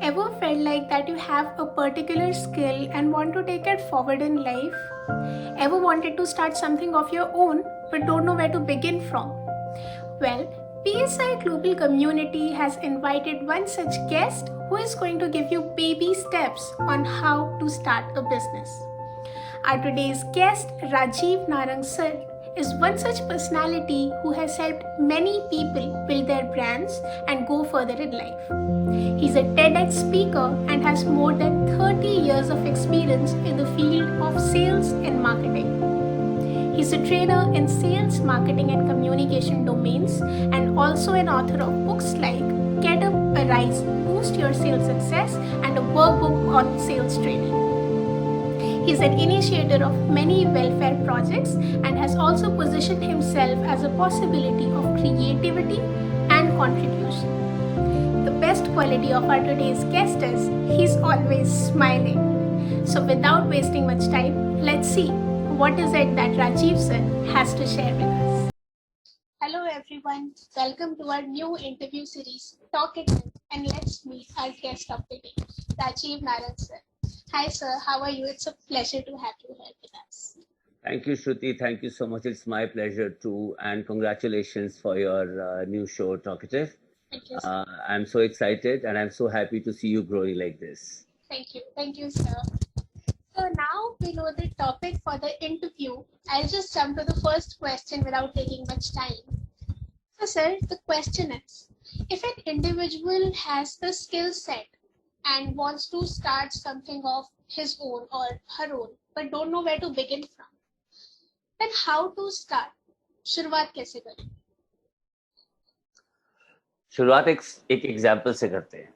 Ever felt like that you have a particular skill and want to take it forward in life? Ever wanted to start something of your own but don't know where to begin from? Well, PSI Global Community has invited one such guest who is going to give you baby steps on how to start a business. Our today's guest, Rajiv Narang Sir, is one such personality who has helped many people build their brands and go further in life. He's a TEDx speaker and has more than 30 years of experience in the field of sales and marketing. He's a trainer in sales, marketing, and communication domains, and also an author of books like Get Up, Arise, Boost Your Sales Success, and a workbook on sales training. He's an initiator of many welfare projects and has also positioned himself as a possibility of creativity and contribution. The best quality of our today's guest is he's always smiling. So without wasting much time, let's see what is it that Rajiv sir has to share with us. Hello everyone, welcome to our new interview series, Talk It In, and let's meet our guest of the day, Rajiv Narang sir. Hi sir, how are you? It's a pleasure to have you here with us. Thank you, Shruti. Thank you so much. It's my pleasure too. And congratulations for your new show, Talkative. Thank you, sir. I'm so excited and I'm so happy to see you growing like this. Thank you, sir. So now we know the topic for the interview. I'll just jump to the first question without taking much time. So sir, the question is, if an individual has the skill set and wants to start something of his own or her own, but don't know where to begin from, then how to start? शुरुआत कैसे करें? शुरुआत एक example से करते हैं.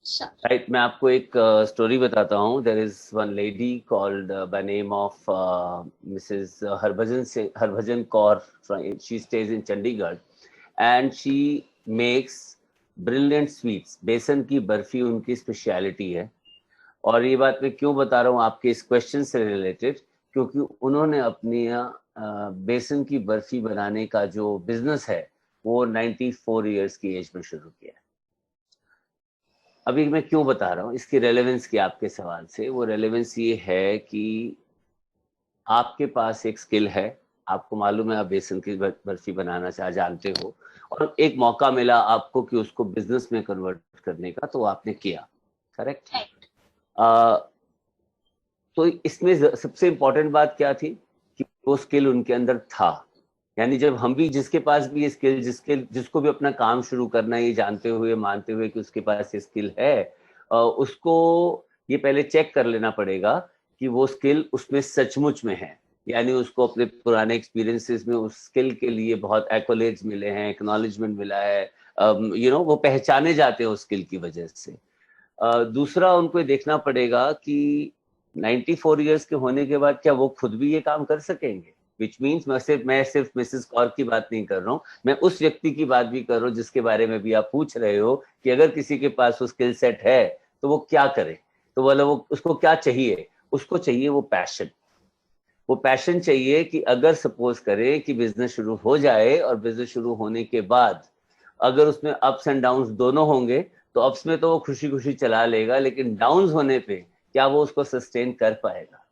Sure. Right, मैं आपको एक स्टोरी बताता हूँ. There is one lady called by name of Mrs Harbhajan Kaur. She stays in Chandigarh and she makes brilliant sweets. बेसन की बर्फी उनकी स्पेशलिटी है. और ये बात मैं क्यों बता रहा हूँ आपके इस क्वेश्चन से रिलेटेड, क्योंकि उन्होंने अपनी बेसन की बर्फी बनाने का जो बिजनेस है वो 94 इयर्स की एज में शुरू किया है. अभी मैं क्यों बता रहा हूँ इसकी रेलेवेंस की आपके सवाल से. वो रेलेवेंस ये है कि आपके पास एक स्किल है, आपको मालूम है आप बेसन की बर्फी बनाना जानते हो, और एक मौका मिला आपको कि उसको बिजनेस में कन्वर्ट करने का, तो आपने किया. करेक्ट. तो इसमें सबसे इंपॉर्टेंट बात क्या थी कि वो स्किल उनके अंदर था. यानी जब हम भी जिसके पास भी ये स्किल, जिसको भी अपना काम शुरू करना है, ये जानते हुए मानते हुए कि उसके पास ये स्किल है, उसको ये पहले चेक कर लेना पड़ेगा कि वो स्किल उसमें सचमुच में है. यानी उसको अपने पुराने एक्सपीरियंसेस में उस स्किल के लिए बहुत एक्कोलेड्स मिले हैं, एक्नॉलेजमेंट मिला है, वो पहचाने जाते हैं उस स्किल की वजह से. दूसरा उनको देखना पड़ेगा कि 94 इयर्स के होने के बाद क्या वो खुद भी ये काम कर सकेंगे. विच मीन्स मैं सिर्फ मिसेस कौर की बात नहीं कर रहा हूँ, मैं उस व्यक्ति की बात भी कर रहा हूँ जिसके बारे में भी आप पूछ रहे हो कि अगर किसी के पास वो स्किल सेट है तो वो क्या करे. तो वो उसको क्या चाहिए? उसको चाहिए वो पैशन. वो पैशन चाहिए कि अगर सपोज करे कि बिजनेस शुरू हो जाए, और बिजनेस शुरू होने के बाद अगर उसमें अप्स एंड डाउन्स दोनों होंगे, तो अप्स में तो वो खुशी खुशी चला लेगा, लेकिन डाउन्स होने पे क्या वो उसको सस्टेन कर पाएगा,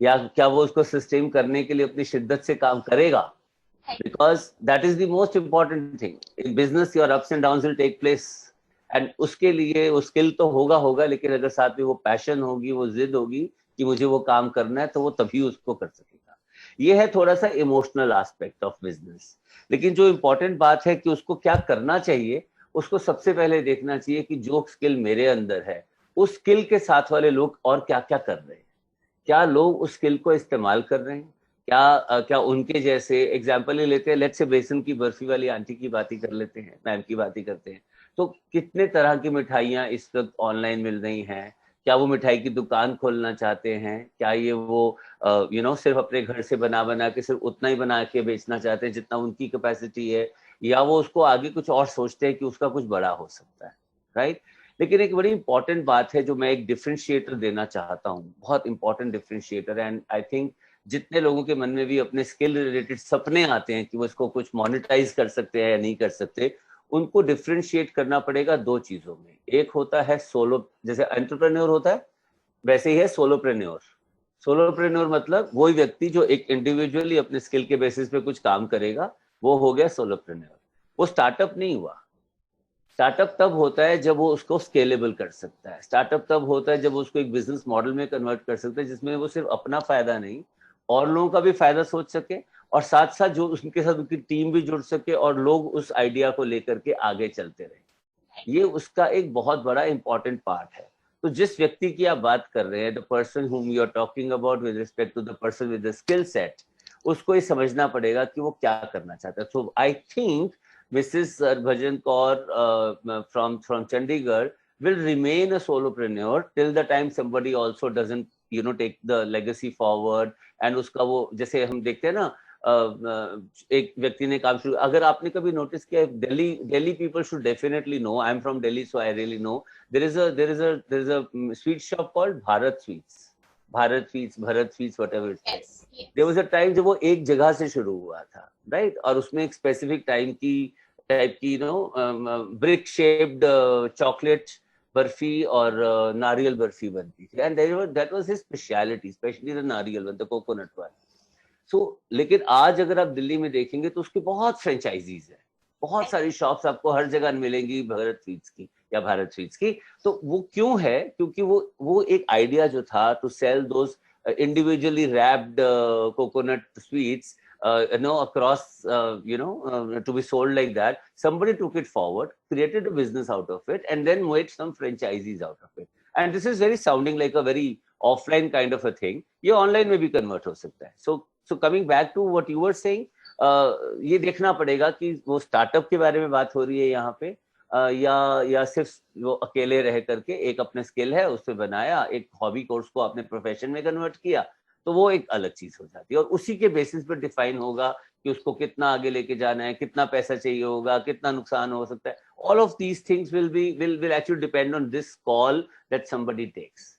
या क्या वो उसको सस्टेन करने के लिए अपनी शिद्दत से काम करेगा. Because that is the most important thing in business. Your ups and downs will take place, and उसके लिए वो स्किल तो होगा, लेकिन अगर साथ में वो पैशन होगी, वो जिद होगी कि मुझे वो काम करना है, तो वो तभी उसको कर सकेगा. ये है थोड़ा सा इमोशनल एस्पेक्ट ऑफ बिजनेस. लेकिन जो इम्पोर्टेंट बात है कि उसको क्या करना चाहिए, उसको सबसे पहले देखना चाहिए कि जो स्किल मेरे अंदर है, उस स्किल के साथ वाले लोग और क्या क्या कर रहे हैं. क्या लोग उस स्किल को इस्तेमाल कर रहे हैं? क्या उनके जैसे एग्जाम्पल ही लेते हैं. लेट्स से बेसन की बर्फी वाली आंटी की बात ही कर लेते हैं, मैम की बात ही करते हैं. तो कितने तरह की मिठाइयाँ इस वक्त ऑनलाइन मिल रही हैं. क्या वो मिठाई की दुकान खोलना चाहते हैं? क्या ये वो सिर्फ अपने घर से बना के सिर्फ उतना ही बना के बेचना चाहते हैं जितना उनकी कैपेसिटी है, या वो उसको आगे कुछ और सोचते हैं कि उसका कुछ बड़ा हो सकता है. राइट. लेकिन एक बड़ी इंपॉर्टेंट बात है जो मैं एक डिफरेंशिएटर देना चाहता हूँ, बहुत important differentiator. And I think जितने लोगों के मन में भी अपने स्किल रिलेटेड सपने आते हैं कि वो इसको कुछ मोनेटाइज कर सकते हैं या नहीं कर सकते, उनको डिफरेंशिएट करना पड़ेगा दो चीजों में। एक होता है सोलो, जैसे एंटरप्रेन्योर होता है वैसे ही है सोलोप्रेन्योर। सोलोप्रेन्योर मतलब वही व्यक्ति जो एक इंडिविजुअली अपने स्किल के बेसिस पे कुछ काम करेगा, वो हो गया सोलोप्रेन्योर। वो स्टार्टअप नहीं हुआ। स्टार्टअप तब होता है जब वो उसको स्केलेबल कर सकता है। स्टार्टअप तब होता है जब वो उसको एक बिजनेस मॉडल में कन्वर्ट कर सकता है, जिसमें वो सिर्फ अपना फायदा नहीं और लोगों का भी फायदा सोच सके, और साथ साथ जो उनके साथ उनकी टीम भी जुड़ सके और लोग उस आइडिया को लेकर के आगे चलते रहे। ये उसका एक बहुत बड़ा इंपॉर्टेंट पार्ट है। तो जिस व्यक्ति की आप बात कर रहे हैं, the person whom you are talking about with respect to the person with the skill set, उसको ये समझना पड़ेगा कि वो क्या करना चाहता है। So I think Mrs. Harbhajan Kaur from Chandigarh will remain a solopreneur till the time somebody also doesn't take the legacy forward, and उसका वो जैसे हम देखते हैं ना, एक व्यक्ति ने काम शुरू, अगर आपने कभी नोटिस किया, Delhi people should definitely know, I'm from Delhi so I really know, there is a sweet shop called Bharat Sweets, whatever it's called. Yes. There was a time जब वो एक जगह से शुरू हुआ था, right? और उसमें एक स्पेसिफिक टाइप की ब्रिक शेप्ड चॉकलेट बर्फी और नारियल बर्फी बनती थी, and that was his speciality, specially the नारियल वन, द कोकोनट वन। सो लेकिन आज अगर आप दिल्ली में देखेंगे तो उसके बहुत फ्रेंचाइजीज है, बहुत सारी शॉप्स आपको हर जगह मिलेंगी भारत स्वीट्स की या भारत स्वीट्स की। तो वो क्यों है? क्योंकि वो एक आइडिया जो था to sell those individually wrapped coconut sweets across to be sold like that. Somebody took it forward, created a business out of it, and then made some franchisees out of it. And this is very sounding like a very offline kind of a thing. ये online में भी convert हो सकता है. So coming back to what you were saying, ये देखना पड़ेगा कि वो स्टार्टअप के बारे में बात हो रही है यहाँ पे, या सिर्फ वो अकेले रह करके एक अपने स्किल है उससे बनाया, एक हॉबी कोर्स को आपने प्रोफेशन में कन्वर्ट किया, तो वो एक अलग चीज हो जाती है। और उसी के बेसिस पर डिफाइन होगा कि उसको कितना आगे लेके जाना है, कितना पैसा चाहिए होगा, कितना नुकसान हो सकता है। All of these things will actually depend on this call that somebody takes.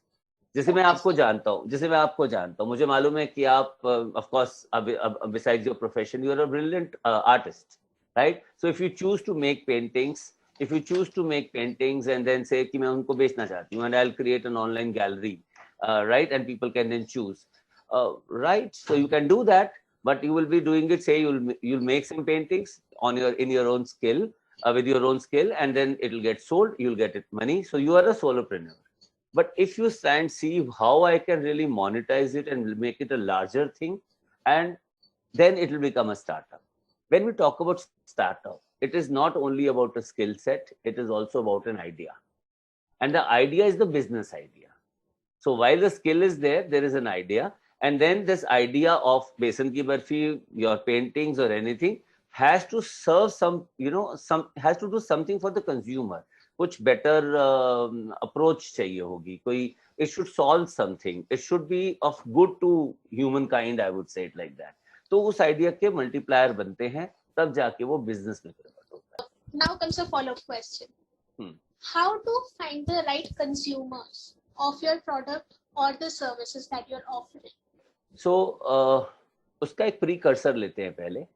जैसे मैं आपको जानता हूँ, मुझे मालूम है कि आप of course besides your profession you are a brilliant artist, right? So if you choose to make paintings, and then say कि मैं उनको बेचना चाहती हूँ, and I'll create an online gallery, right? And people can then choose, right? So you can do that, but you will be doing it, say you'll make some paintings in your own skill, with your own skill, and then it'll get sold, you'll get it money. So you are a solopreneur. But if you stand, see how I can really monetize it and make it a larger thing, and then it will become a startup. When we talk about startup, it is not only about a skill set, it is also about an idea. And the idea is the business idea. So while the skill is there, there is an idea. And then this idea of besan ki barfi, your paintings or anything has to serve has to do something for the consumer. कुछ better approach चाहिए होगी, कोई, it should solve something. It should be of good to humankind, I would say it like that. तो उस idea के multiplier बनते हैं, तब जाके वो बिजनेस में कन्वर्ट होता है। Now comes a follow-up question. How to find the right consumers of your product or the services that you're offering? So उसका एक precursor लेते हैं पहले.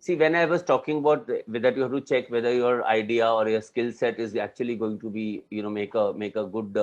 See, when I was talking about that you have to check whether your idea or your skill set is actually going to be, make a good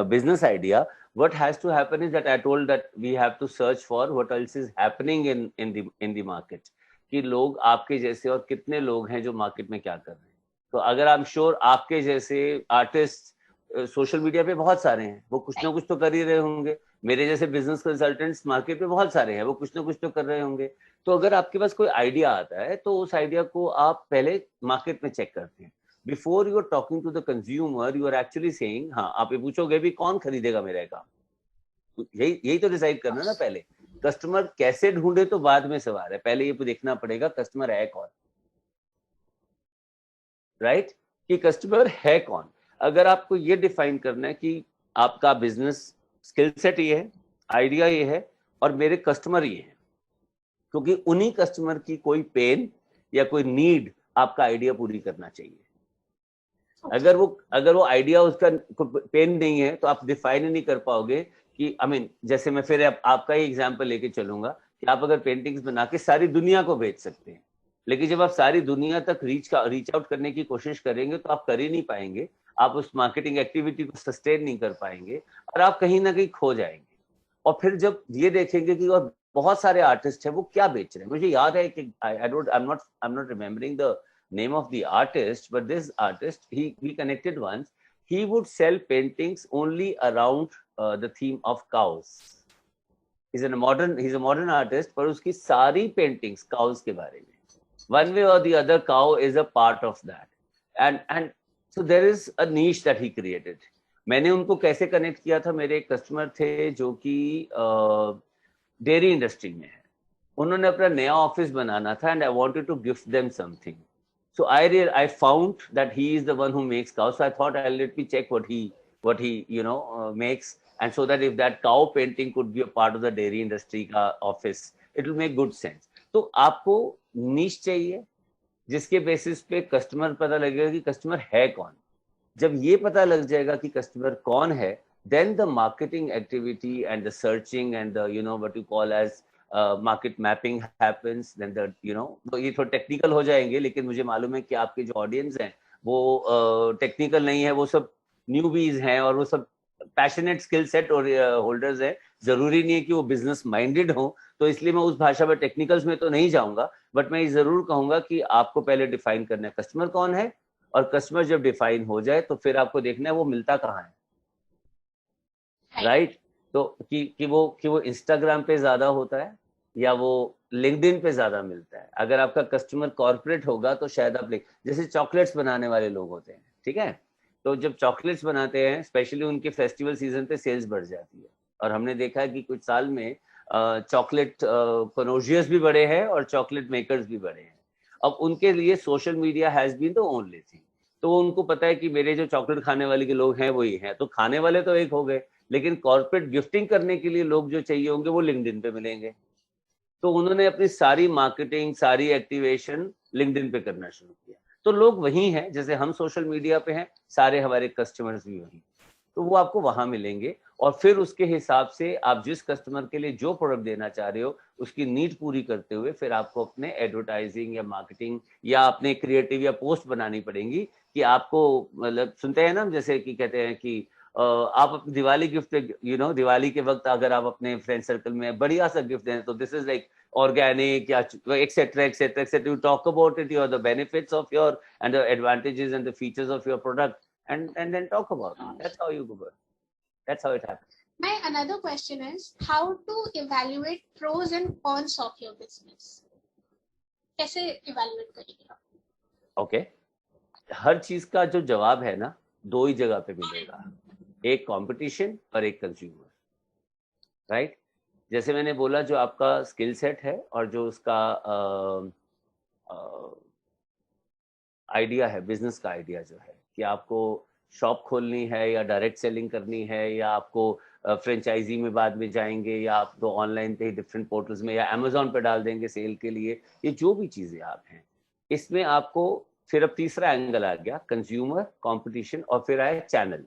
business idea. What has to happen is that I told that we have to search for what else is happening in the market. कि लोग आपके जैसे और कितने लोग हैं जो market में क्या कर रहे हैं। तो अगर आई एम श्योर आपके जैसे आर्टिस्ट सोशल मीडिया पे बहुत सारे हैं, वो कुछ ना कुछ तो कर ही रहे होंगे। मेरे जैसे बिजनेस कंसल्टेंट्स मार्केट पे बहुत सारे हैं, वो कुछ ना कुछ तो कर रहे होंगे। तो अगर आपके पास कोई आइडिया आता है तो उस आइडिया को आप पहले मार्केट में चेक करते हैं। Before you are talking to the consumer, you are actually saying, हाँ, आप ये पूछोगे भी कौन खरीदेगा मेरा काम। यही तो डिसाइड करना ना पहले। कस्टमर कैसे ढूंढे तो बाद में सवाल है, पहले ये देखना पड़ेगा कस्टमर है कौन, राइट? कि कस्टमर है कौन। अगर आपको ये डिफाइन करना है कि आपका बिजनेस स्किल सेट ये है, आइडिया ये है और मेरे कस्टमर ये है, क्योंकि उन्हीं कस्टमर की कोई पेन या कोई नीड आपका आइडिया पूरी करना चाहिए। अगर वो आइडिया उसका पेन नहीं है तो आप डिफाइन ही नहीं कर पाओगे कि जैसे मैं फिर आपका ही एग्जांपल लेके चलूंगा कि आप अगर पेंटिंग्स बना के सारी दुनिया को बेच सकते हैं, लेकिन जब आप सारी दुनिया तक रीच आउट करने की कोशिश करेंगे तो आप कर ही नहीं पाएंगे, आप उस मार्केटिंग एक्टिविटी को सस्टेन नहीं कर पाएंगे और आप कहीं ना कहीं खो जाएंगे। और फिर जब ये देखेंगे कि और बहुत सारे आर्टिस्ट हैं वो क्या बेच रहे हैं, मुझे याद है कि I am not remembering the name of the artist, but this artist, we connected once. He would sell paintings only around the theme of cows. He's a modern artist, पर उसकी सारी paintings cows के बारे में, one way or the other cow is a part of that, and so there is a niche that he created. मैंने उनको कैसे connect किया था, मेरे एक कस्टमर थे जो कि डेयरी इंडस्ट्री में है, उन्होंने अपना नया ऑफिस बनाना था and I wanted to gift them something. So I found that he is the one who makes cows. So I thought let me check what he makes, and so that if that cow painting could be a part of the dairy industry का office, it will make good sense. तो आपको niche चाहिए जिसके basis पे customer पता लगेगा कि customer है कौन. जब ये पता लग जाएगा कि कस्टमर कौन है, then the marketing activity and the searching and the what you call as market mapping happens. Then the तो ये थोड़ा टेक्निकल हो जाएंगे, लेकिन मुझे मालूम है कि आपके जो ऑडियंस हैं वो टेक्निकल नहीं है, वो सब न्यूबीज हैं और वो सब पैशनेट स्किल सेट और होल्डर्स हैं. जरूरी नहीं है कि वो बिजनेस माइंडेड हो, तो इसलिए मैं उस भाषा में टेक्निकल्स में तो नहीं जाऊंगा, बट मैं ये जरूर कहूंगा कि आपको पहले डिफाइन करना है कस्टमर कौन है, और कस्टमर जब डिफाइन हो जाए तो फिर आपको देखना है वो मिलता कहाँ है, राइट? तो कि वो इंस्टाग्राम पे ज्यादा होता है या वो लिंक्डइन पे ज्यादा मिलता है. अगर आपका कस्टमर कॉर्पोरेट होगा तो शायद आप जैसे चॉकलेट्स बनाने वाले लोग होते हैं, ठीक है, तो जब चॉकलेट्स बनाते हैं स्पेशली उनके फेस्टिवल सीजन पे सेल्स बढ़ जाती है. और हमने देखा है कि कुछ साल में चॉकलेट कनोजियस भी बढ़े हैं और चॉकलेट मेकर्स भी बढ़े हैं. अब उनके लिए social media has been the only thing. तो उनको पता है कि मेरे जो चॉकलेट खाने वाले के लोग हैं वही हैं, तो खाने वाले तो एक हो गए, लेकिन कॉर्पोरेट गिफ्टिंग करने के लिए लोग जो चाहिए होंगे वो लिंक्डइन पे मिलेंगे. तो उन्होंने अपनी सारी मार्केटिंग, सारी एक्टिवेशन लिंक्डइन पे करना शुरू किया. तो लोग वही हैं, जैसे हम सोशल मीडिया पे हैं, सारे हमारे कस्टमर्स भी वही, तो वो आपको वहां मिलेंगे. और फिर उसके हिसाब से आप जिस कस्टमर के लिए जो प्रोडक्ट देना चाह रहे हो उसकी नीड पूरी करते हुए फिर आपको अपने एडवर्टाइजिंग या मार्केटिंग या अपने क्रिएटिव या पोस्ट बनानी पड़ेंगी कि आपको, मतलब सुनते हैं ना जैसे कि कहते हैं कि आप दिवाली गिफ्ट, दिवाली के वक्त अगर आप अपने फ्रेंड सर्कल में बढ़िया सा गिफ्ट दें तो this is like organic, etc. You talk about it, the benefits of your and the advantages and the features of your product, and then talk about it. That's how you go. That's how it happens. My another question is how to evaluate pros and cons of your business. कैसे evaluate करेंगे आप? Okay. हर चीज का जो जवाब है ना, दो ही जगह पे मिलेगा, एक कंपटीशन और एक कंज्यूमर, राइट? जैसे मैंने बोला, जो आपका स्किल सेट है और जो उसका आइडिया है, बिजनेस का आइडिया जो है कि आपको शॉप खोलनी है या डायरेक्ट सेलिंग करनी है या आपको फ्रेंचाइजी में बाद में जाएंगे या आप तो ऑनलाइन पे डिफरेंट पोर्टल्स में या अमेजोन पे डाल देंगे सेल के लिए, ये जो भी चीजें आप हैं, इसमें आपको फिर अब तीसरा एंगल आ गया, कंज्यूमर, कंपटीशन, और फिर आए चैनल,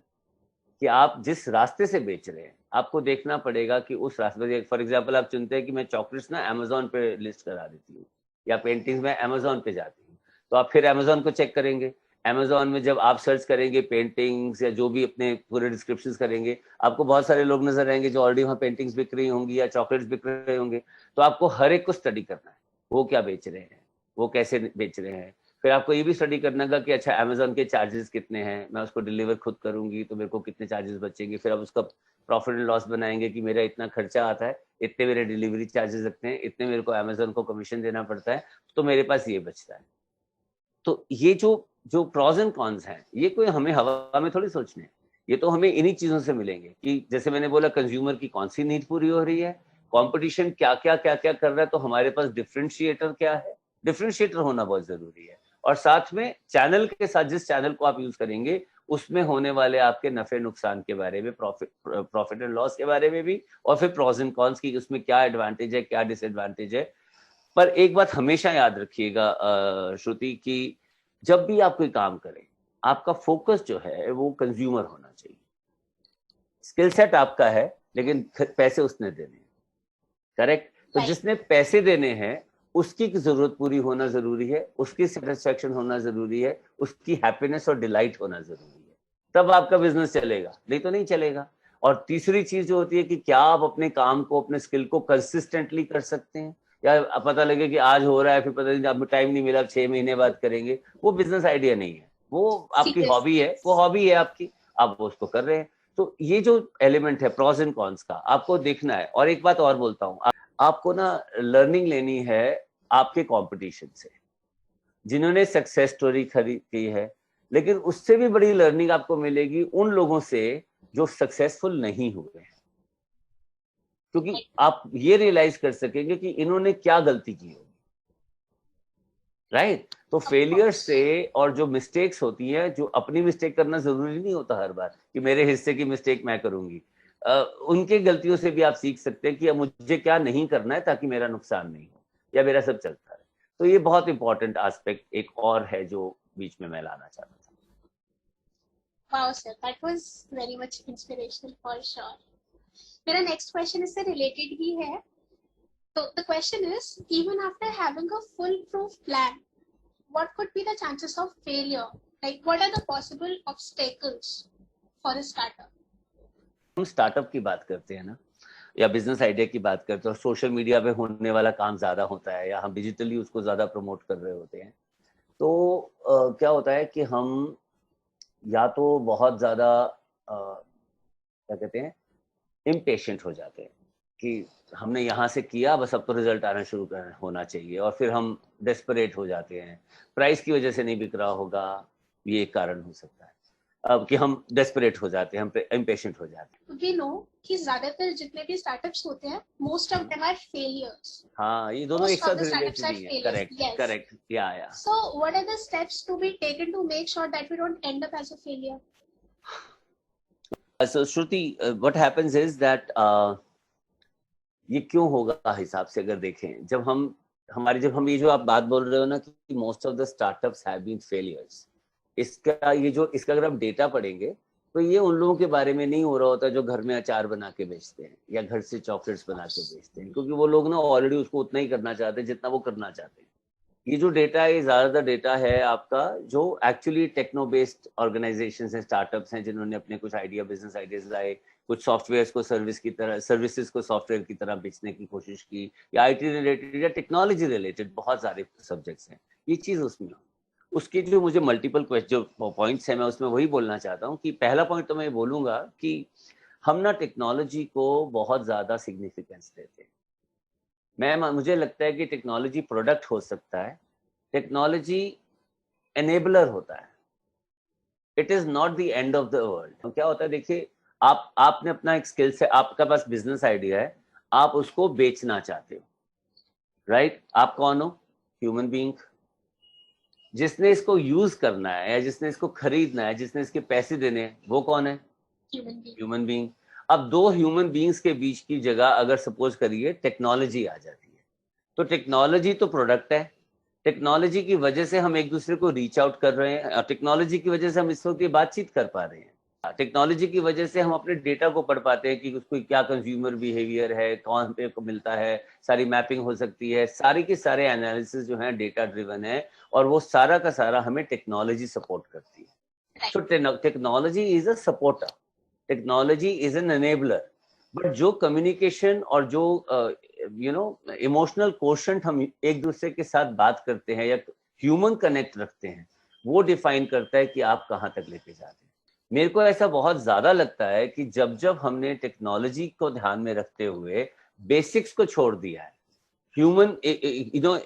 कि आप जिस रास्ते से बेच रहे हैं आपको देखना पड़ेगा कि उस रास्ते, फॉर एग्जांपल आप चुनते हैं कि मैं चॉकलेट्स ना अमेजोन पे लिस्ट करा देती हूँ या पेंटिंग्स में अमेजोन पे जाती हूँ, तो आप फिर अमेजोन को चेक करेंगे. अमेजोन में जब आप सर्च करेंगे पेंटिंग्स या जो भी अपने पूरे डिस्क्रिप्शंस करेंगे, आपको बहुत सारे लोग नजर आएंगे जो ऑलरेडी वहाँ पेंटिंग्स बिक रही होंगी या चॉकलेट्स बिक रहे होंगे. तो आपको हर एक को स्टडी करना है, वो क्या बेच रहे हैं, वो कैसे बेच रहे हैं. फिर आपको ये भी स्टडी करना होगा कि अच्छा अमेजोन के चार्जेस कितने हैं, मैं उसको डिलीवर खुद करूंगी तो मेरे को कितने चार्जेस बचेंगे. फिर आप उसका प्रॉफिट एंड लॉस बनाएंगे कि मेरा इतना खर्चा आता है, इतने मेरे डिलीवरी चार्जेस लगते हैं, इतने मेरे को अमेजोन को कमीशन देना पड़ता है, तो मेरे पास ये बचता है. तो ये जो प्रॉज एंड कॉन्स हैं, ये कोई हमें हवा में थोड़ी सोचने हैं, ये तो हमें इन्हीं चीजों से मिलेंगे कि जैसे मैंने बोला कंज्यूमर की कौन सी नीड पूरी हो रही है, कंपटीशन क्या क्या कर रहा है, तो हमारे पास डिफरेंशिएटर क्या है, डिफरेंशिएटर होना बहुत जरूरी है. और साथ में चैनल के साथ, जिस चैनल को आप यूज करेंगे उसमें होने वाले आपके नफे नुकसान के बारे में, प्रॉफिट एंड लॉस के बारे में भी, और फिर प्रॉज एंड कॉन्स की उसमें क्या एडवांटेज है, क्या डिसएडवांटेज है. पर एक बात हमेशा याद रखिएगा श्रुति, कि जब भी आप कोई काम करें आपका फोकस जो है वो कंज्यूमर होना चाहिए. स्किल सेट आपका है लेकिन पैसे उसने देने हैं, करेक्ट? तो जिसने पैसे देने हैं उसकी जरूरत पूरी होना जरूरी है, उसकी सेटिस्फेक्शन होना जरूरी है, उसकी हैप्पीनेस और डिलाइट होना जरूरी है, तब आपका बिजनेस चलेगा, नहीं तो नहीं चलेगा। और तीसरी चीज जो होती है कि क्या आप अपने काम को, अपने स्किल को कंसिस्टेंटली कर सकते हैं, या पता लगे कि आज हो रहा है फिर पता नहीं आपको टाइम नहीं मिला, 6 महीने बाद करेंगे, वो बिजनेस आइडिया नहीं है, वो आपकी हॉबी है, वो हॉबी है आपकी, आप वो उसको कर रहे हैं। तो ये जो एलिमेंट है प्रॉस एंड कॉन्स का, आपको देखना है। और एक बात और बोलता हूँ, आपको ना लर्निंग लेनी है आपके कंपटीशन से, जिन्होंने सक्सेस स्टोरी खरीद की है, लेकिन उससे भी बड़ी लर्निंग आपको मिलेगी उन लोगों से जो सक्सेसफुल नहीं हुए हैं, क्योंकि आप ये रियलाइज कर सकेंगे कि इन्होंने क्या गलती की होगी, राइट? तो फेलियर से और जो मिस्टेक्स होती है, जो अपनी मिस्टेक करना जरूरी नहीं होता हर बार कि मेरे हिस्से की मिस्टेक मैं करूंगी, उनके गलतियों से भी आप सीख सकते हैं कि अब मुझे क्या नहीं करना है ताकि मेरा नुकसान नहीं हो या मेरा सब चलता रहे। तो ये बहुत इंपॉर्टेंट एस्पेक्ट एक और है जो बीच में मैं लाना चाहता था। Wow, sir, that was very much inspirational for sure. मेरा next question इससे related ही है. So the question is, even after having a foolproof plan, what could be the chances of failure? Like, what are the possible obstacles for a startup? हम startup की बात करते हैं ना, या बिजनेस आइडिया की बात करते हैं, और सोशल मीडिया पे होने वाला काम ज्यादा होता है, या हम डिजिटली उसको ज्यादा प्रमोट कर रहे होते हैं, तो क्या होता है कि हम या तो बहुत ज्यादा क्या कहते हैं, इम्पेशेंट हो जाते हैं कि हमने यहाँ से किया, बस अब तो रिजल्ट आना शुरू होना चाहिए, और फिर हम डेस्परेट हो जाते हैं, प्राइस की वजह से नहीं बिक रहा होगा, ये एक कारण हो सकता है अब कि हम डेस्परेट हो जाते हैं, हम इम्पेशेंट हो जाते हैं। We know कि ज्यादातर जितने भी स्टार्टअप्स होते हैं, most of them are failures. हाँ, ये दोनों एक साथ रिलेटेड ही है। करेक्ट, करेक्ट, या So what are the steps to be taken to make sure that we don't end up as a failure? So Shruti, what happens is that ये क्यों होगा हिसाब से अगर देखें, जब हम ये जो आप बात बोल रहे हो ना कि most of the startups have been failures, इसका अगर आप डेटा पढ़ेंगे तो ये उन लोगों के बारे में नहीं हो रहा होता जो घर में अचार बना के बेचते हैं या घर से चॉकलेट्स बना के बेचते हैं, क्योंकि वो लोग ना ऑलरेडी उसको उतना ही करना चाहते हैं जितना वो करना चाहते हैं। ये जो डेटा है, ज्यादातर डेटा है आपका जो एक्चुअली टेक्नो बेस्ड ऑर्गेनाइजेशंस हैं, स्टार्टअप्स हैं, जिन्होंने अपने कुछ बिजनेस आइडियाज लाए, कुछ सॉफ्टवेयर को सर्विसेज को सॉफ्टवेयर की तरह बेचने की कोशिश की, या आईटी रिलेटेड या टेक्नोलॉजी रिलेटेड बहुत सारे सब्जेक्ट्स हैं, ये चीज उसमें। उसके जो मुझे मल्टीपल जो पॉइंट्स हैं, मैं उसमें वही बोलना चाहता हूँ कि पहला पॉइंट तो मैं बोलूंगा कि हम ना टेक्नोलॉजी को बहुत ज्यादा सिग्निफिकेंस देते हैं। मुझे लगता है कि टेक्नोलॉजी प्रोडक्ट हो सकता है, टेक्नोलॉजी एनेबलर होता है, it is not the end of the world. तो क्या होता है, देखिए, आपने अपना एक स्किल से, आपका पास बिजनेस आइडिया है, आप उसको बेचना चाहते हो, राइट? आप कौन हो? Human being. जिसने इसको यूज करना है या जिसने इसको खरीदना है, जिसने इसके पैसे देने हैं, वो कौन है? Human being. अब दो ह्यूमन बीइंग्स के बीच की जगह अगर सपोज करिए टेक्नोलॉजी आ जाती है, तो टेक्नोलॉजी तो प्रोडक्ट है, टेक्नोलॉजी की वजह से हम एक दूसरे को रीच आउट कर रहे हैं, और टेक्नोलॉजी की वजह से हम इस वक्त ये बातचीत कर पा रहे हैं, टेक्नोलॉजी की वजह से हम अपने डेटा को पढ़ पाते हैं कि उसको क्या कंज्यूमर बिहेवियर है, कौन पे को मिलता है, सारी मैपिंग हो सकती है, सारी के सारे एनालिसिस जो है डेटा ड्रिवन है, और वो सारा का सारा हमें टेक्नोलॉजी सपोर्ट करती है। So technology is a supporter, technology is an enabler, but जो कम्युनिकेशन और जो इमोशनल कोशंट हम एक दूसरे के साथ बात करते हैं या ह्यूमन कनेक्ट रखते हैं, वो डिफाइन करता है कि आप कहाँ तक लेके जाते हैं। मेरे को ऐसा बहुत ज्यादा लगता है कि जब जब हमने टेक्नोलॉजी को ध्यान में रखते हुए बेसिक्स को छोड़ दिया है, ह्यूमन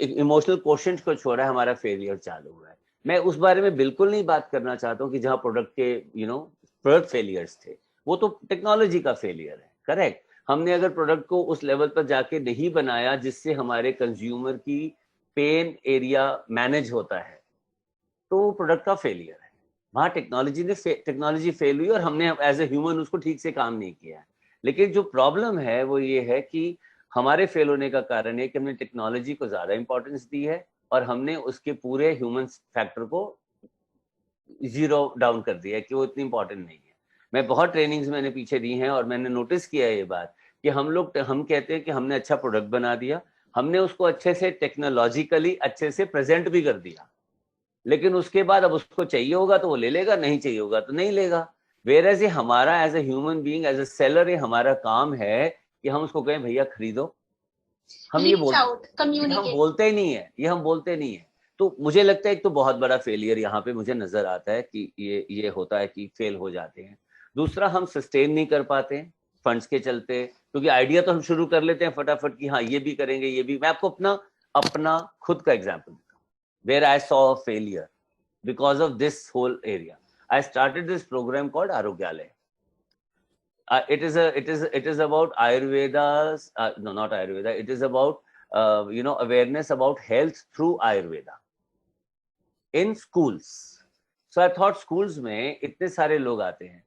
इमोशनल कोशंट को छोड़ा है, हमारा फेलियर चालू हुआ है। मैं उस बारे में बिल्कुल नहीं बात करना चाहता हूँ कि जहाँ प्रोडक्ट के प्रोडक्ट फेलियर्स थे, वो तो टेक्नोलॉजी का फेलियर है, करेक्ट। हमने अगर प्रोडक्ट को उस लेवल पर जाके नहीं बनाया जिससे हमारे कंज्यूमर की पेन एरिया मैनेज होता है, तो वो प्रोडक्ट का फेलियर है। वहां टेक्नोलॉजी फेल हुई और हमने एज ए ह्यूमन उसको ठीक से काम नहीं किया। लेकिन जो प्रॉब्लम है वो ये है कि हमारे फेल होने का कारण है कि हमने टेक्नोलॉजी को ज्यादा इंपॉर्टेंस दी है और हमने उसके पूरे ह्यूमन फैक्टर को जीरो डाउन कर दिया है कि वो इतनी इंपॉर्टेंट नहीं है। मैं बहुत ट्रेनिंग्स मैंने पीछे दी हैं और मैंने नोटिस किया है ये बात कि हम कहते हैं कि हमने अच्छा प्रोडक्ट बना दिया, हमने उसको अच्छे से टेक्नोलॉजिकली अच्छे से प्रेजेंट भी कर दिया, लेकिन उसके बाद अब उसको चाहिए होगा तो वो ले लेगा, नहीं चाहिए होगा तो नहीं लेगा। वेयर ये हमारा as a human being, as a seller, ये हमारा काम है कि हम उसको कहें भैया खरीदो। हम ये हम बोलते ही नहीं है, ये हम बोलते नहीं है। तो मुझे लगता है एक तो बहुत बड़ा फेलियर यहाँ पे मुझे नजर आता है कि ये होता है कि फेल हो जाते हैं। दूसरा, हम सस्टेन नहीं कर पाते फंड्स के चलते, क्योंकि आइडिया तो हम शुरू कर लेते हैं फटाफट कि हाँ ये भी करेंगे ये भी। मैं आपको अपना अपना खुद का एग्जाम्पल देता हूँ, where I saw failure because of this whole area. I started this program called Arogyalaya. It is about Ayurveda. No, not Ayurveda. It is about awareness about health through Ayurveda in schools. So I thought schools में इतने सारे लोग आते हैं,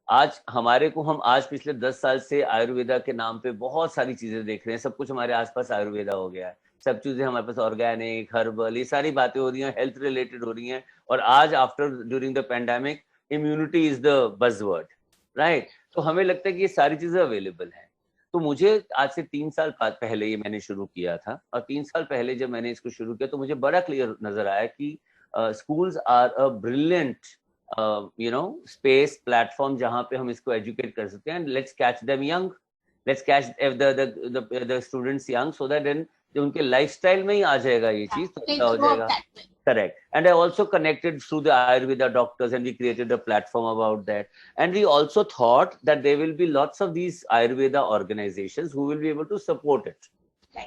आज हमारे को, हम आज पिछले 10 साल से आयुर्वेदा के नाम पे बहुत सारी चीजें देख रहे हैं, सब कुछ हमारे आसपास आयुर्वेदा हो गया है, सब चीजें हमारे पास ऑर्गेनिक, हर्बल, ये सारी बातें हो रही हैं, हेल्थ रिलेटेड हो रही हैं। और आज after during the pandemic, immunity is the buzzword, right? तो हमें लगता है कि ये सारी चीजें अवेलेबल हैं। तो मुझे आज से 3 साल पहले ये मैंने शुरू किया था, और 3 साल पहले जब मैंने इसको शुरू किया तो मुझे बड़ा क्लियर नजर आया कि schools are a brilliant space platform जहाँ पे हम इसको educate कर सकते हैं। Let's catch them young, let's catch the students young, so that then जो उनके lifestyle में ही आ जाएगा ये चीज, तो अच्छा हो जाएगा। Correct. And I also connected through the Ayurveda doctors, and we created a platform about that. And we also thought that there will be lots of these Ayurveda organizations who will be able to support it,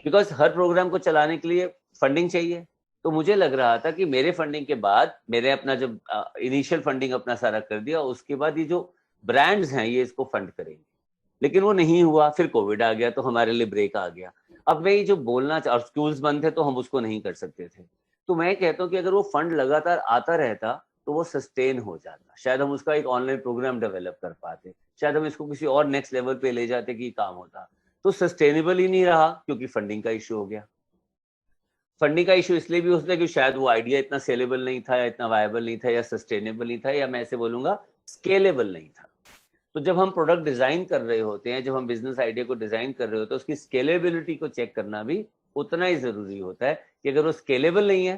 because हर programme को चलाने के लिए funding चाहिए। तो मुझे लग रहा था कि मेरे फंडिंग के बाद, मेरे अपना जब इनिशियल फंडिंग अपना सारा कर दिया, उसके बाद ये जो ब्रांड्स हैं ये इसको फंड करेंगे, लेकिन वो नहीं हुआ। फिर कोविड आ गया तो हमारे लिए ब्रेक आ गया। अब मैं ये जो बोलना और स्कूल्स बंद थे तो हम उसको नहीं कर सकते थे। तो मैं कहता हूँ कि अगर वो फंड लगातार आता रहता तो वो सस्टेन हो जाता, शायद हम उसका एक ऑनलाइन प्रोग्राम डेवलप कर पाते, शायद हम इसको किसी और नेक्स्ट लेवल पे ले जाते कि काम होता। तो सस्टेनेबल ही नहीं रहा क्योंकि फंडिंग का इश्यू हो गया। फंडिंग का इशू इसलिए भी हो सकता है कि शायद वो आइडिया इतना सेलेबल नहीं था, या इतना वायबल नहीं था, या सस्टेनेबल नहीं था, या मैं ऐसे बोलूंगा स्केलेबल नहीं था। तो जब हम प्रोडक्ट डिजाइन कर रहे होते हैं, जब हम बिजनेस आइडिया को डिजाइन कर रहे होते हैं, उसकी स्केलेबिलिटी को चेक करना भी उतना ही जरूरी होता है कि अगर वो स्केलेबल नहीं है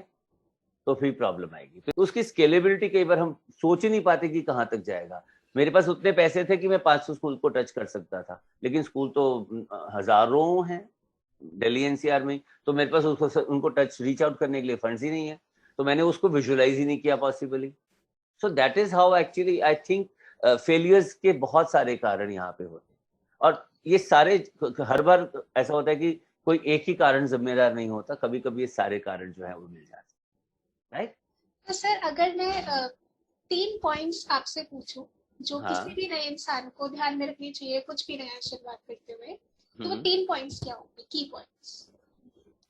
तो फिर प्रॉब्लम आएगी। तो उसकी स्केलेबिलिटी कई बार हम सोच ही नहीं पाते कि कहाँ तक जाएगा। मेरे पास उतने पैसे थे कि मैं 500 स्कूल को टच कर सकता था, लेकिन स्कूल तो हजारों हैं दिल्ली एनसीआर में, तो मेरे पास उसको उनको टच रीच आउट करने के लिए फंड्स ही नहीं है, तो मैंने उसको विजुअलाइज ही नहीं किया possibly. So that is how actually I think failures के बहुत सारे कारण यहाँ पे होते हैं, और ये सारे हर बार ऐसा होता है कि कोई एक ही कारण जिम्मेदार नहीं होता, कभी कभी ये सारे कारण जो है वो मिल जाते हैं, राइट? तो सर अगर मैं 3 पॉइंट्स आपसे पूछूं जो किसी भी नए इंसान को ध्यान में रखनी चाहिए कुछ भी नया शुरुआत करते हुए, तो वो 3 पॉइंट्स क्या होंगे, की पॉइंट्स?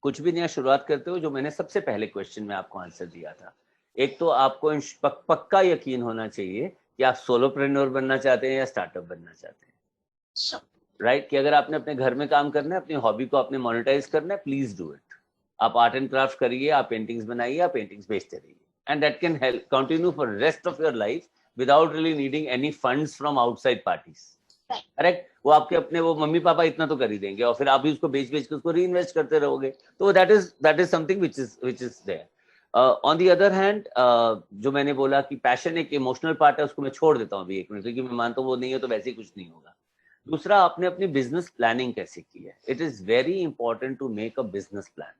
कुछ भी नया शुरुआत करते हो, जो मैंने सबसे पहले क्वेश्चन में आपको आंसर दिया था, एक तो आपको पक्का यकीन होना चाहिए कि आप सोलोप्रेन्योर बनना चाहते हैं या स्टार्टअप बनना चाहते हैं, राइट? कि अगर आपने अपने घर में काम करना है, अपनी हॉबी को आपने मोनेटाइज करना है, प्लीज डू इट। आप आर्ट एंड क्राफ्ट करिए, आप पेंटिंग्स बनाइए, आप पेंटिंग्स बेचते रहिए, and that can help continue for rest of your life without really needing any funds from outside parties, correct? वो आपके अपने वो मम्मी पापा इतना तो कर ही देंगे, और फिर आप भी उसको बेच बेच के उसको री इन्वेस्ट करते रहोगे। तो that is something which is there. On the other hand, जो मैंने बोला कि पैशन एक इमोशनल पार्ट है, उसको मैं छोड़ देता हूँ अभी 1 मिनट, क्योंकि मैं मानता हूँ वो नहीं हो तो वैसे ही कुछ नहीं होगा। दूसरा, आपने अपनी बिजनेस प्लानिंग कैसे की है। It is very important to make a business plan,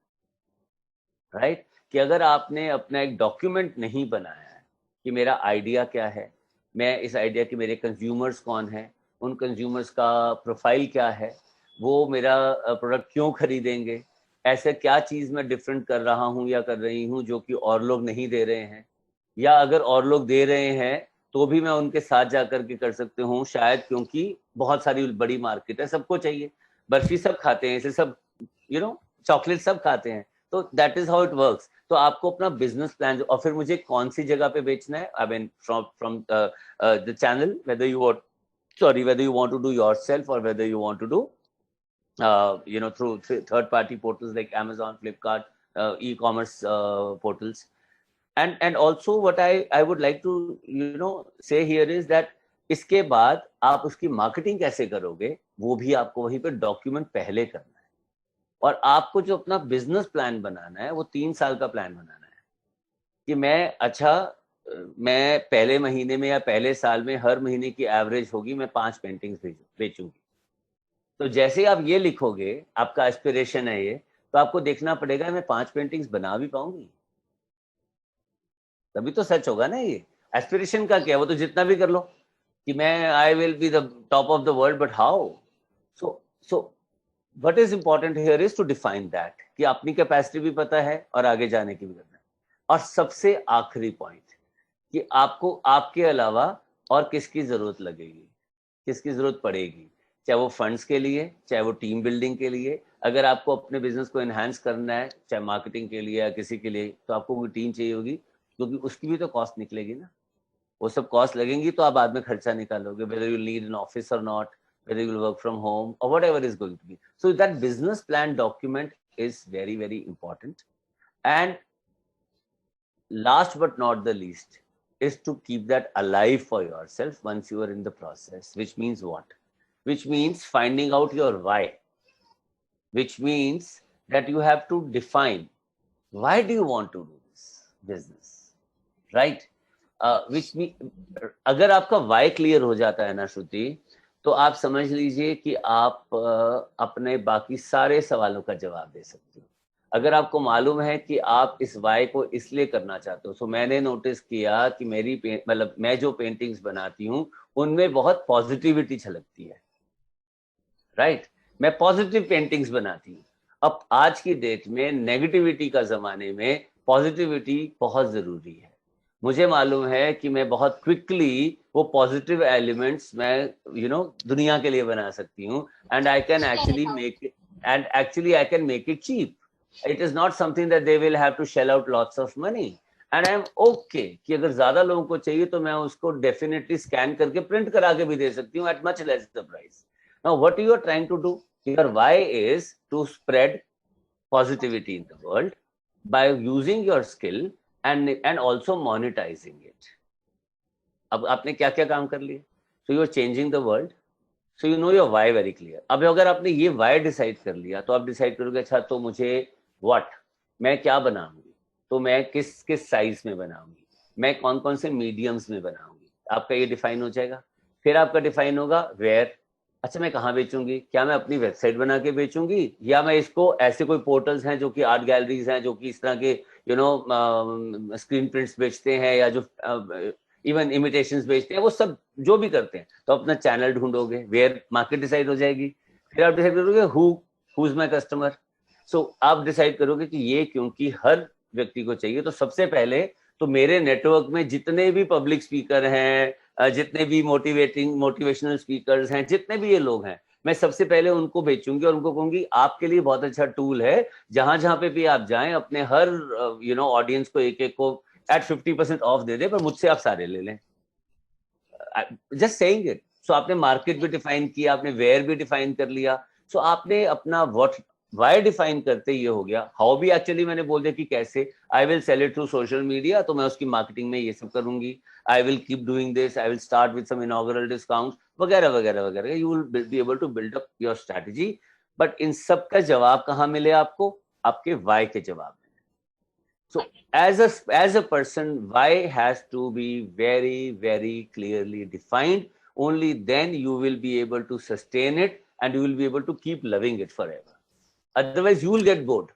right? कि अगर आपने अपना एक डॉक्यूमेंट नहीं बनाया है कि मेरा आइडिया क्या है, मैं इस आइडिया के मेरे कंज्यूमर्स कौन है, उन कंज्यूमर्स का प्रोफाइल क्या है, वो मेरा प्रोडक्ट क्यों खरीदेंगे, ऐसे क्या चीज़ मैं डिफरेंट कर रहा हूँ या कर रही हूँ जो कि और लोग नहीं दे रहे हैं, या अगर और लोग दे रहे हैं तो भी मैं उनके साथ जाकर के कर सकते हूँ, शायद क्योंकि बहुत सारी बड़ी मार्केट है, सबको चाहिए, बर्फी सब खाते हैं, इसे सब चॉकलेट सब खाते हैं, तो that is how it works. तो आपको अपना बिजनेस प्लान, और फिर मुझे कौन सी जगह पे बेचना है, I mean from the channel, whether you want to do yourself or whether you want to do through third party portals like Amazon, Flipkart, e-commerce portals. And also what I would like to say here is that इसके बाद आप उसकी marketing कैसे करोगे, वो भी आपको वहीं पे डॉक्यूमेंट पहले करना है, और आपको जो अपना बिजनेस प्लान बनाना है वो 3 साल का प्लान बनाना है कि मैं पहले महीने में या पहले साल में हर महीने की एवरेज होगी मैं 5 पेंटिंग्स बेचूंगी। तो जैसे ही आप ये लिखोगे, आपका एस्पिरेशन है ये, तो आपको देखना पड़ेगा मैं 5 पेंटिंग्स बना भी पाऊंगी, तभी तो सच होगा ना। ये एस्पिरेशन का क्या, वो तो जितना भी कर लो कि मैं I will be the top of the world, but how? So what is important here is to define that कि अपनी कैपेसिटी भी पता है और आगे जाने की भी करना है। और सबसे आखिरी पॉइंट कि आपको आपके अलावा और किसकी जरूरत लगेगी, किसकी जरूरत पड़ेगी, चाहे वो फंड्स के लिए, चाहे वो टीम बिल्डिंग के लिए। अगर आपको अपने बिजनेस को एनहांस करना है, चाहे मार्केटिंग के लिए या किसी के लिए, तो आपको कोई टीम चाहिए होगी, क्योंकि उसकी भी तो कॉस्ट निकलेगी ना। वो सब कॉस्ट लगेंगी तो आप बाद में खर्चा निकालोगे, whether you need an office or not, whether you will work from home or whatever is going to be. So that business plan document is very, very important. And last but not the least is to keep that alive for yourself once you are in the process, which means what? Which means finding out your why, which means that you have to define why do you want to do this business, right? विच मी अगर आपका Y clear हो जाता है ना श्रुति, तो आप समझ लीजिए कि आप अपने बाकी सारे सवालों का जवाब दे सकते हो। अगर आपको मालूम है कि आप इस वाई को इसलिए करना चाहते हो, तो मैंने नोटिस किया कि मेरी मतलब मैं जो पेंटिंग्स बनाती हूँ उनमें बहुत पॉजिटिविटी झलकती है, राइट? मैं पॉजिटिव पेंटिंग्स बनाती हूँ। अब आज की डेट में नेगेटिविटी का जमाने में पॉजिटिविटी बहुत जरूरी है। मुझे मालूम है कि मैं बहुत क्विकली वो पॉजिटिव एलिमेंट्स मैं दुनिया के लिए बना सकती हूँ, and I can actually make it cheap. It is not something that they will have to shell out lots of money. And I'm okay कि अगर ज्यादा लोगों को चाहिए तो मैं उसको डेफिनेटली स्कैन करके प्रिंट करा के भी दे सकती हूँ at much less the price. Now what you are trying to do, your why is to spread positivity in the world by using your skill and also monetizing it. अब आपने क्या क्या काम कर लिए? So you are changing the world. So you know your why very clear. अब अगर आपने ये why डिसाइड कर लिया तो आप डिसाइड करोगे अच्छा तो मुझे what, मैं क्या बनाऊंगी, तो मैं किस किस साइज में बनाऊंगी, मैं कौन कौन से मीडियम्स में बनाऊंगी, आपका ये डिफाइन हो जाएगा। फिर आपका डिफाइन होगा वेयर, अच्छा मैं कहाँ बेचूंगी, क्या मैं अपनी वेबसाइट बना के बेचूंगी या मैं इसको ऐसे कोई पोर्टल्स हैं जो कि आर्ट गैलरीज हैं जो कि इस तरह के स्क्रीन प्रिंट्स बेचते हैं या जो इवन इमिटेशंस बेचते हैं, वो सब जो भी करते हैं, तो अपना चैनल ढूंढोगे, वेयर मार्केट डिसाइड हो जाएगी। फिर आप डिसाइड करोगे हु इज माय कस्टमर। सो आप डिसाइड करोगे कि ये क्योंकि हर व्यक्ति को चाहिए, तो सबसे पहले तो मेरे नेटवर्क में जितने भी पब्लिक स्पीकर हैं, जितने भी मोटिवेशनल स्पीकर्स हैं, जितने भी ये लोग हैं, मैं सबसे पहले उनको बेचूंगी और उनको कहूंगी आपके लिए बहुत अच्छा टूल है, जहां जहां पे भी आप जाएं अपने हर ऑडियंस को एक एक को एट 50% ऑफ दे दे, पर मुझसे आप सारे ले लें। Just saying it. सो आपने मार्केट भी डिफाइन किया, आपने वेयर भी डिफाइन कर लिया। सो आपने अपना व्हाट वाई डिफाइन करते ये हो गया। हाउ भी एक्चुअली मैंने बोल दिया कि कैसे, I will sell it through social media, तो मैं उसकी मार्केटिंग में ये सब करूंगी, I will keep doing this, I will start with some inaugural discount वगैरह वगैरह वगैरह। You will be able to build up your strategy. But इन सब का जवाब कहाँ मिले आपको? आपके वाई के जवाब। So as a person, why has to be very, very clearly defined. Only then you will be able to sustain it and you will be able to keep loving it forever. Otherwise, you will get bored.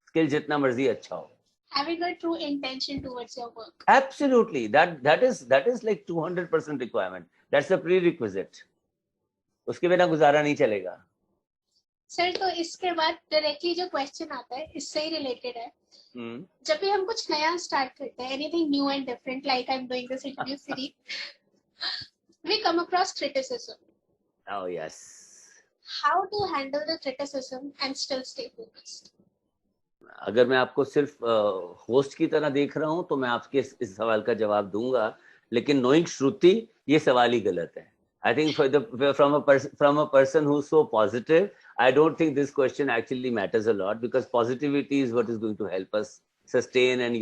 Skill जितना मर्जी अच्छा हो. Having a true intention towards your work. Absolutely. That is like 200% requirement. That's a prerequisite. उसके बिना गुजारा नहीं चलेगा. Sir, तो इसके बाद डायरेक्टली जो क्वेश्चन आता है इससे ही रिलेटेड है। जब भी हम कुछ नया स्टार्ट करते हैं, anything new and different, like I am doing this interview series, we come across criticism. Oh yes. How to handle the criticism and still stay focused? अगर मैं आपको सिर्फ होस्ट की तरह देख रहा हूं तो मैं आपके इस सवाल का जवाब दूंगा, लेकिन नोइंग श्रुति ये सवाल ही गलत है। I think from a person who's so positive, I don't think this question actually matters a lot, because positivity is what is going to help us sustain and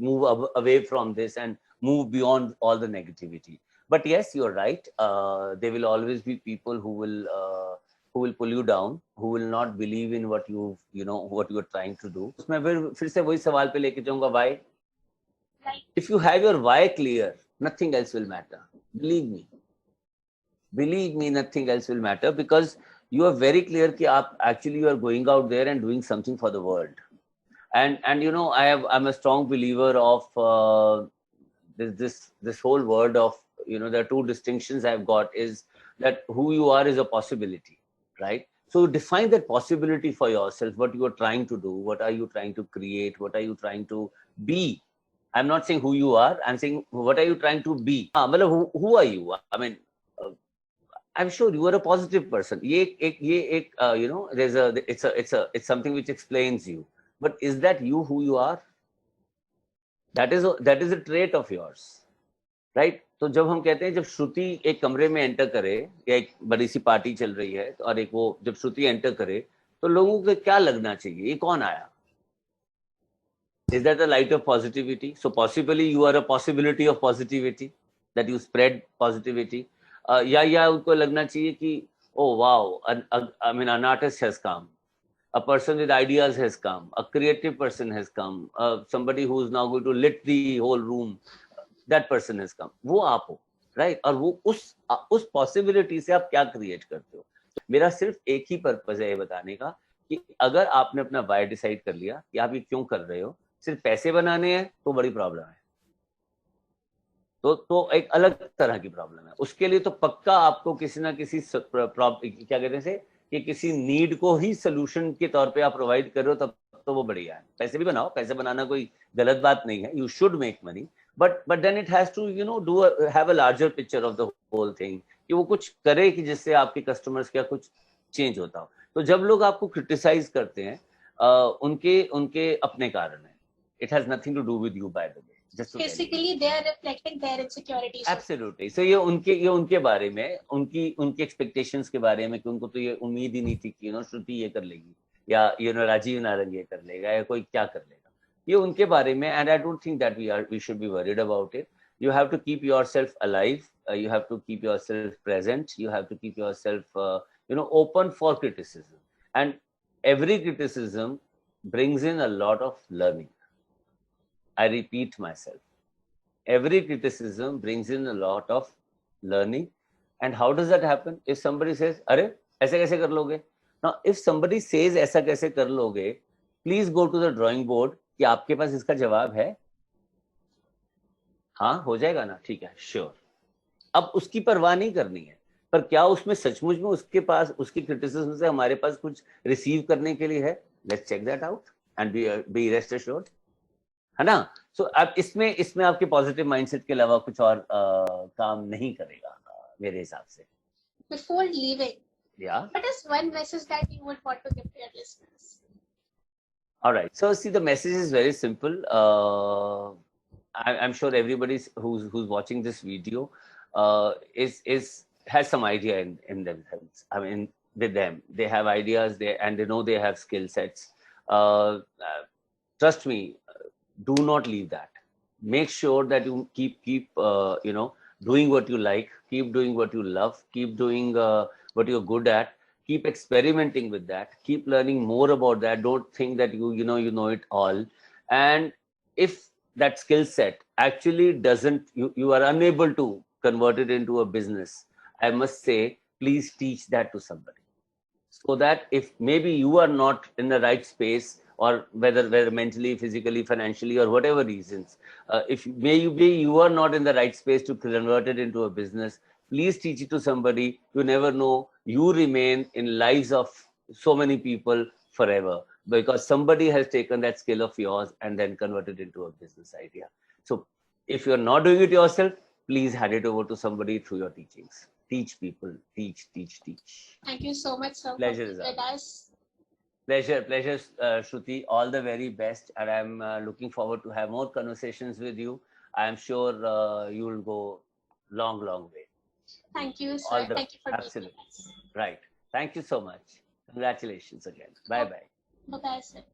move away from this and move beyond all the negativity. But yes, you're right. There will always be people who will who will pull you down, who will not believe in what what you are trying to do. उसमें फिर से वही सवाल पे लेके जाऊंगा, why? If you have your why clear, nothing else will matter. Believe me, nothing else will matter, because you are very clear कि आप actually you are going out there and doing something for the world. And you know, I'm a strong believer of this whole word of, there are two distinctions I've got, is that who you are is a possibility, right? So define that possibility for yourself, what you are trying to do, what are you trying to create, what are you trying to be. I'm not saying who you are, I'm saying what are you trying to be. Who are you? I mean, I'm sure you are a positive person. It's something which explains you. But is that you who you are? That is a trait of yours, right? तो जब हम कहते हैं, जब श्रुति एक कमरे में enter करे, या एक बड़ी सी पार्टी चल रही है, और एक वो जब श्रुति एंटर करे, तो लोगों को क्या लगना चाहिए, ये कौन आया? Is that a light of positivity? So possibly you are a possibility of positivity, that you spread positivity. या उनको लगना चाहिए कि oh wow, an artist has come, a person with ideas has come, a creative person has come, somebody who is now going to lit the whole room, that person has come. वो आप हो, right? और वो उस possibility से आप क्या create करते हो. मेरा सिर्फ एक ही पर्पस है ये बताने का, कि अगर आपने अपना why decide कर लिया कि आप ये क्यों कर रहे हो, सिर्फ पैसे बनाने हैं, तो बड़ी प्रॉब्लम है. तो एक अलग तरह की प्रॉब्लम है. उसके लिए तो पक्का आपको किसी ना किसी क्या कहते हैं कि किसी नीड को ही सोल्यूशन के तौर पे आप प्रोवाइड कर रहे हो, तब तो वो बढ़िया है. पैसे भी बनाओ, पैसे बनाना कोई गलत बात नहीं है. You should make money, but then it has to have a larger picture of the whole thing, कि वो कुछ करे कि जिससे आपके कस्टमर्स का कुछ चेंज होता हो. तो जब लोग आपको क्रिटिसाइज करते हैं, उनके अपने कारण है. It has nothing to do with you, by the way. Basically, they are reflecting their insecurities. Absolutely. So ये उनके बारे में, उनकी एक्सपेक्टेशंस के बारे में, कि उनको तो ये उम्मीद ही नहीं थी कि श्रुति ये कर लेगी, या राजीव नारंग ये कर लेगा, या कोई क्या कर लेगा. ये उनके बारे में. And I don't think that we should be worried about it. You have to keep yourself alive. You have to keep yourself present. You have to keep yourself open for criticism. And every criticism brings in a lot of learning. I repeat myself. Every criticism brings in a lot of learning. And how does that happen? If somebody says, "Arey, ऐसे कैसे कर लोगे?" Now, if somebody says ऐसा कैसे कर लोगे, please go to the drawing board. कि आपके पास इसका जवाब है? हाँ, हो जाएगा ना, ठीक है, sure. अब उसकी परवाह नहीं करनी है, पर क्या उसमें सचमुच में उसके पास, उसकी क्रिटिसिज्म से हमारे पास कुछ रिसीव करने के लिए है? Let's check that out and be rest assured. है ना? सो अब इसमें आपके पॉजिटिव माइंडसेट के अलावा कुछ और काम नहीं करेगा मेरे हिसाब से. Before leaving, yeah, what is one message that you would want to give to your listeners? All right. So see, the message is very simple. I'm sure everybody who's watching this video has some idea in themselves. I mean, with them, they have ideas, and they know they have skill sets. Trust me. Do not leave that. Make sure that you keep doing what you like, keep doing what you love, keep doing what you're good at, keep experimenting with that, keep learning more about that. Don't think that you know it all. And if that skill set actually you are unable to convert it into a business, I must say, please teach that to somebody, so that if maybe you are not in the right space, or whether mentally, physically, financially, or whatever reasons, if you are not in the right space to convert it into a business, please teach it to somebody. You never know, you remain in lives of so many people forever, because somebody has taken that skill of yours and then converted it into a business idea. So if you're not doing it yourself, please hand it over to somebody through your teachings. Teach people, teach. Thank you so much, sir. Pleasure is with us. Pleasure, Shruti. All the very best, and I'm looking forward to have more conversations with you. I'm sure you will go long way. Thank you, sir. Thank you for absolutely. Right. Thank you so much. Congratulations again. Bye. Bye, sir.